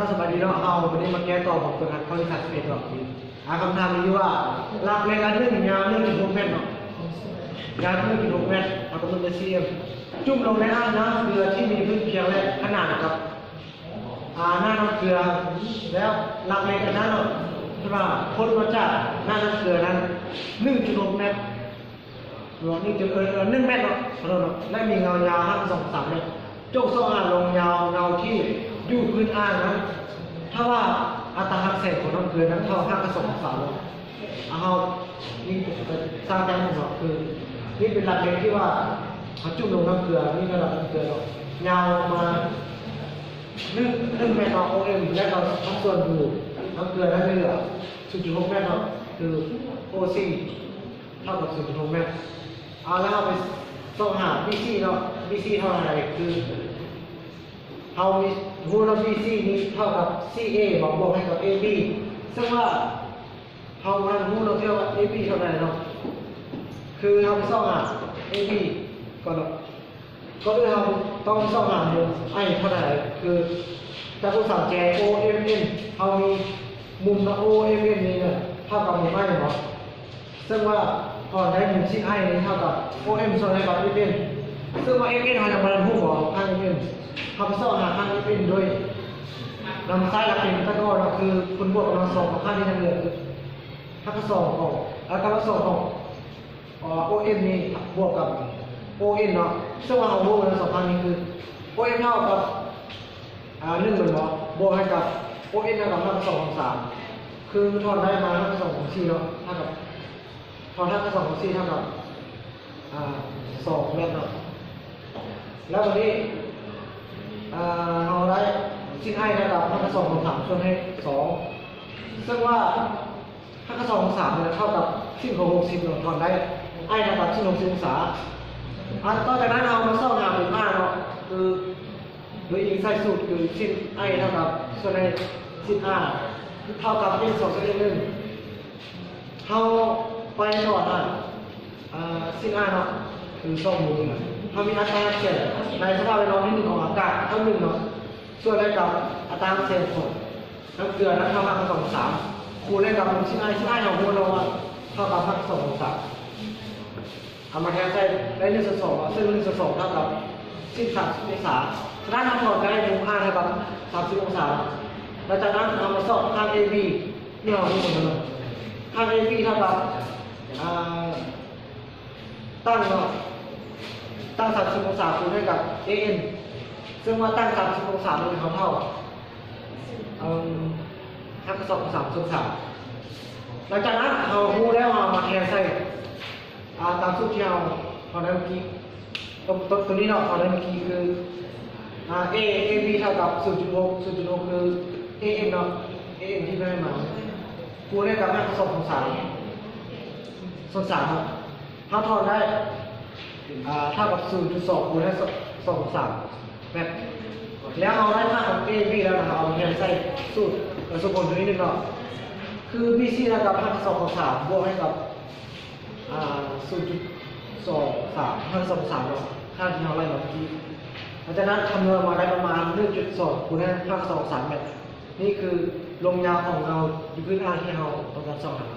ถ้าสบายดีเนาะเอาวันนี้มาแก้ต่อของฝึกหัดข้อที่31ต่อคำถามนี้ว่าหลักในการเรื่องยาว1.6 เมตรเนาะยาว1.6 เมตรเอากำหนดเป็น cm จุ่มลงในอ่างน้ำเกลือที่มีพื้นเพียงและขนาดกับหน้าน้ำเกลือแล้วหลักในการนั้นเนาะใช่ป่ะพ้นมาจากหน้าน้ำเกลือนั้น1.6 เมตรหรือ1.1 เมตรเนาะและมีเงายาว2-3 เมตรจงส่องลงยาวเงาที่อยู่พื้นอ่างนั้นถ้าว่าอัตราหักเศษของน้ำเกลือนั้นเท่า5 กระสอบของสารเอานี่สร้างการของเราคือนี่เป็นหลักเกณฑ์ที่ว่าเขาจุ่มลงน้ำเกลือนี่ก็หลักน้ำเกลือยาวมา1 เมตรโอเอ็มและเราทั้งส่วนดูน้ำเกลือนั้นเหลือ 0.6 เมตรคือโอซีเท่ากับ 0.6 เมตรแล้วเอาไปส่องหา BC เนาะ BC เท่าไหร่คือเอาฮูล BC นี้เท่ากับ CA บวกให้กับ AB ซึ่งว่าเอาเราฮูลเท่ากับ AB เท่าไหร่เนาะคือเราไปส่องหา AB ก่อนเนาะก็ด้วยเราต้องส่องหาไอเท่าไหร่คือจากผู้สั่งแจ OMN เขามีมุม OMN นี่เนี่ยเท่ากับมุมไอเนาะซึ่งว่าก่อนได้มุมชิ้นไอนี้เท่ากับ OM ส่วนให้กับ FN ซึ่งว่า FN เราจะมาพูดบอกข้าง FN เขาไปส่องหาข้าง FN โดยนำซ้ายหลักเกณฑ์ตะกร้อเราคือคุณบวกกำลังสองของข้างที่ทางเหลือคือข้างสองของแล้วกำลังสองของOM นี่บวกกับ ON เนาะซึ่งว่าเราบวกกันสองข้างนี้คือ OM เท่ากับ1 เหมือนเนาะบวกให้กับ ON เท่ากับข้างสองของ3คือถอนได้มาข้างสองของ4เนาะเท่ากับพอถ้า2 ของ 4เท่ากับ2 เมตรเนาะแล้ววันนี้เราได้ชิ้นให้ระดับ5 2 ของ 3ส่วนให้2ซึ่งว่า5 2 ของ 3เนี่ยเท่ากับ10 ของ 60เนาะถอนได้ไอ้ระดับ10 60 องศาต่อจากนั้นเรามาส่องหาเป็น5เนาะคือโดยอิงใส่สูตรคือชิ้นไอ้เท่ากับส่วนให้ชิ้น5เท่ากับเป็น2 ส่วน1เขาไปก่อนชิ้นเนาะคือ2 มือเขามีอัตราเฉลี่ยในสภาพแวดล้อมที่1ของอากาศเท่า1เนาะส่วนอะไรกับอัตราเฉลี่ยของน้ำเกลือนั้นเท่ากับ2 3คูณได้กับชิ้นไอของพวกเราเท่ากับ2 3เอามาแทนใส่ได้1/2ซึ่ง1/2เท่ากับ30 องศาฉะนั้นเราถอดได้มุม5เท่ากับ30 องศาแล้วจากนั้นเอามาสอบข้าง AB นี่เราดูหมดเลยข้าง AB เท่ากับตั้ง30 องศาคูณให้กับ AN ซึ่งว่าตั้ง30 องศามันเท่า5 กระสอบของ3 ส่วน 3หลังจากนั้นเรารู้แล้วเอามาแทนใส่ตามสูตรที่เราตอนนั้นเมื่อกี้ตัวนี้เนาะตอนนั้นเมื่อกี้คือ AB เท่ากับ 0.6 คือ AM เนาะ AM ที่ได้มาคูณให้กับ5 กระสอบของ3 ส่วน 3ครับถ้าถอนได้เท่ากับ 0.2 คูณให้2/3 เมตรแล้วเอาได้ค่าของ AB แล้วนะครับเอาเงินใส่สูตรสมผลตัวนี้นึงเนาะคือ BC เท่ากับ5 กระสอบของ3บวกให้กับ0.23 5 กระสอบของ3เนาะค่าที่เราไล่มาเมื่อกี้หลังจากนั้นคำนวณมาได้ประมาณ 1.2 คูณให้5 กระสอบของ3 เมตรนี่คือลงยาวของเราอยู่พื้นอ่างที่เราต้องการสอบหา